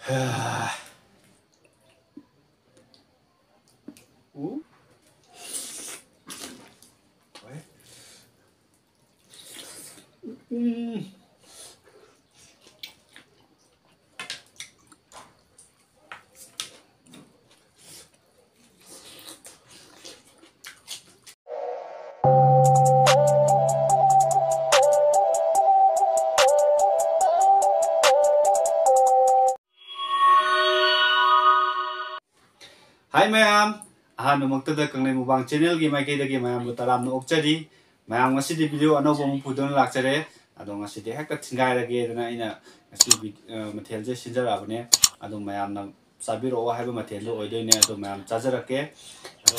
Hi ma'am, Maktada Kanglai Mubang channel gi mai kida gi ma'am taram no okchari ma'am ngasi di video ano bom pudon lakchare ado ngasi di hekta thingai rage dana ina ngasi mathel je sinjara abne ado ma'am na sabiro wa haiba mathel do oidoi ne ado ma'am chajarake ado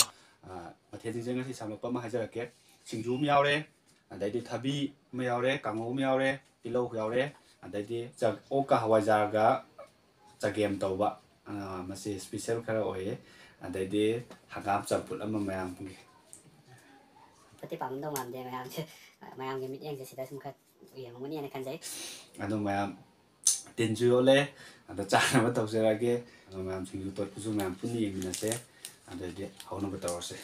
mathel je ngasi samlokpa ma hajarake singju mi yaure adai di thabi ma yaure kango mi yaure pilau yaure adai di jak oka hawaijar ga chagem tawba masi special khara oye adai hagam champut ama mayam gi pati pam dong am de mayam ge mit yang je sida sum khat yang muni ane kan jai ado mayam tinju ole ado cha na taw sera ge ado mayam singu to kusu mayam puni yeng na se adai hauna ba taw se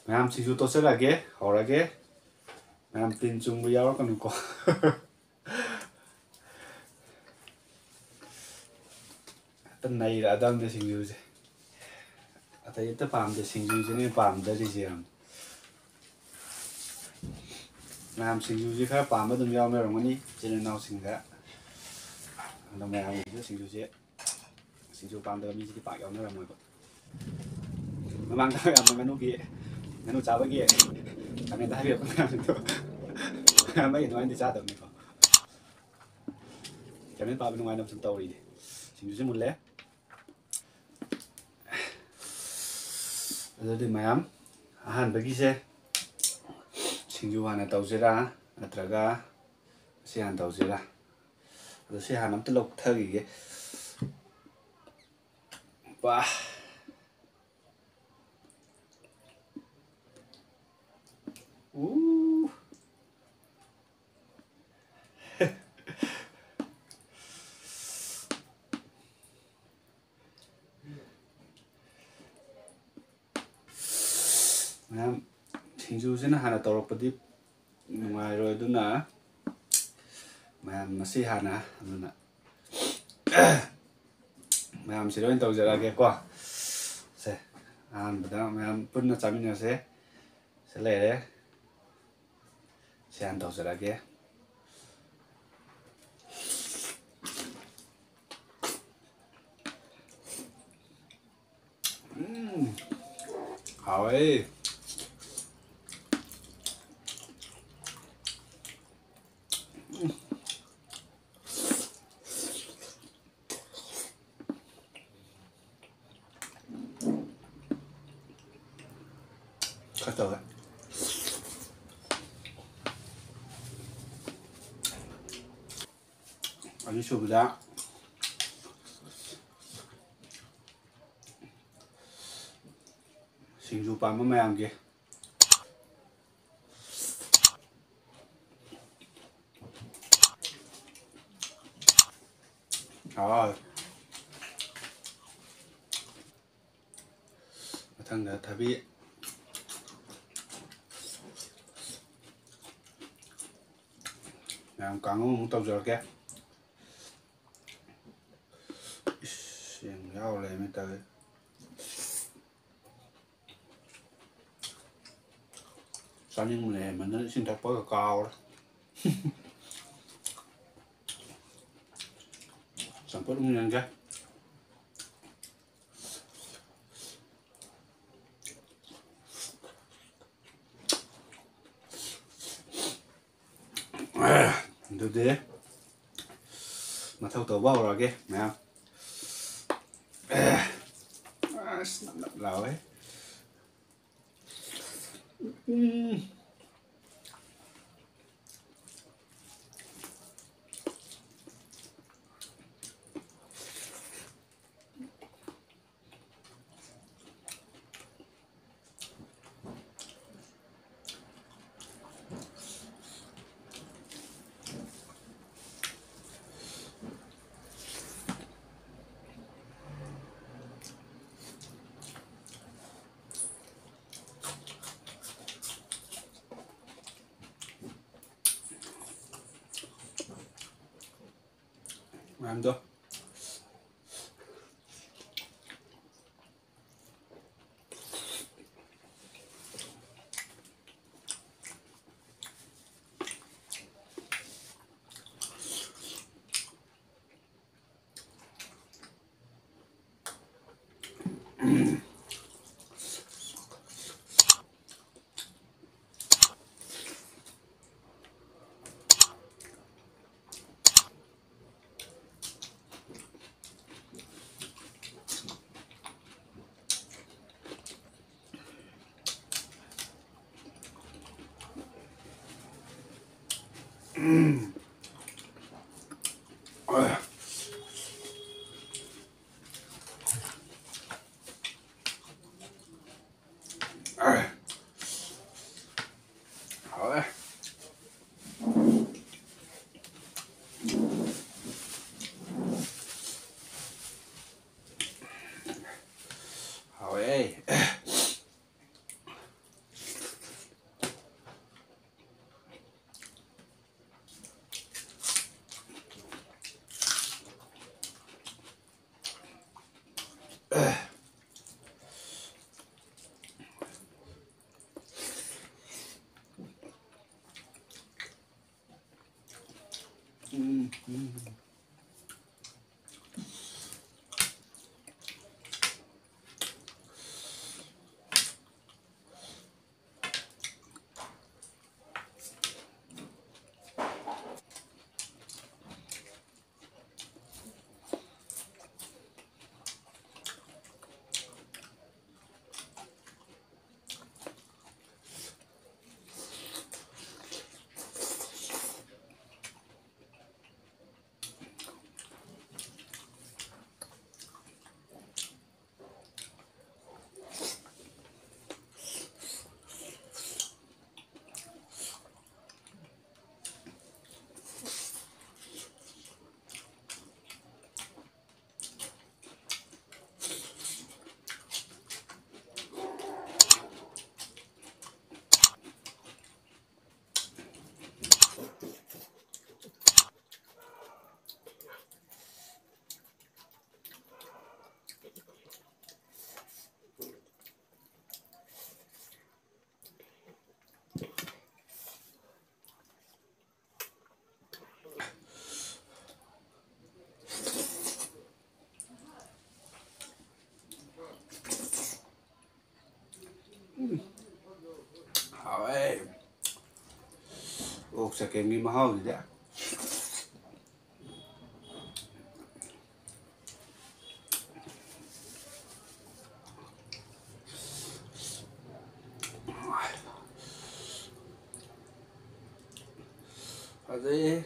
mayam singu to sera ge hora ge mayam tinjung bu yaw kan ko tan nai ra dam de singu je atay ita pam de singu je ne pam da ri je am mayam singu je khara pam ba dum yaw me rongani jene naw singa ado mayam je singu je singu pam da mi ji pa yaw na ra mo ko mamang da am menu gi menu cha ba gi kami da bi ko na mai no andi cha da mi ko kami pa bi no ai nam sum taw ri de singu je mulle adadi mayam ahan bagi se singju hana tawjera natraga se han tawjera ado se han am tlok thagi ge ba mayam singju se na hana tawrokpadi nungai roi duna mayam masi hana aduna mayam se roin tawjera ge ko se an bada mayam punna chamina se lere se an tawjera ge Hoi. Kata lah. Ini sudah. Singju pa mayam ge. Matangda tapi yang kangu mau tahu jual ke? Yang jauh lah ini tadi. Saling mulai mana sih tak pakai kau. Sampai umurnya enggak. Itu deh. Mata tahu bawa lagi, ya. Senang lah, mıyam도 옥사케미 마하우디다 아데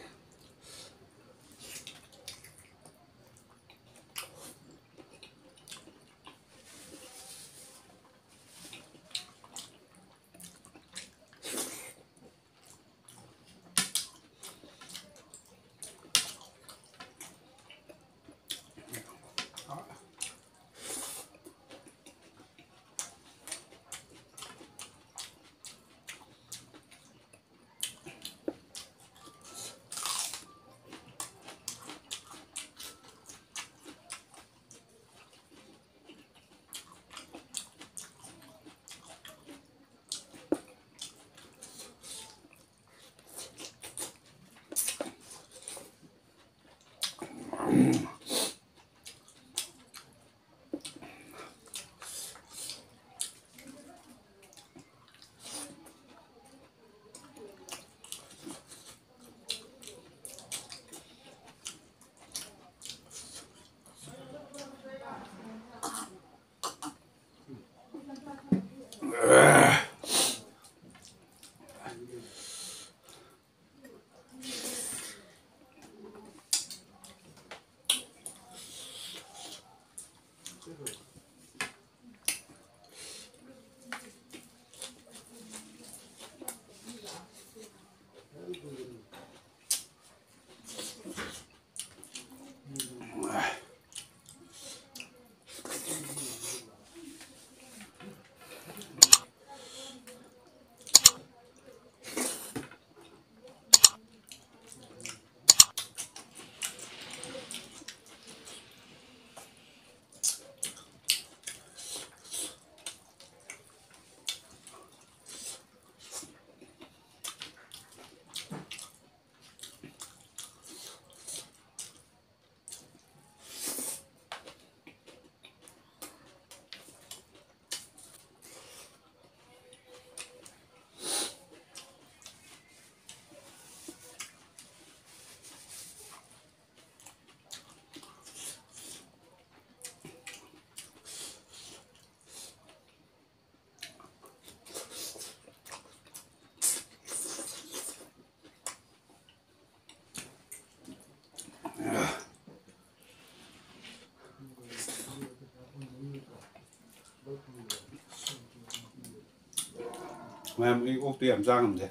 ꯃꯌꯥꯝ ꯑꯩ ꯑꯣꯛꯇꯤ ꯌꯥꯝ ꯆꯥ ꯉꯝꯗꯦ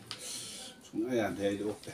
ꯁꯨꯡꯌꯥ ꯌꯥꯗꯦ ꯑꯩꯗꯤ ꯑꯣꯛꯇꯤ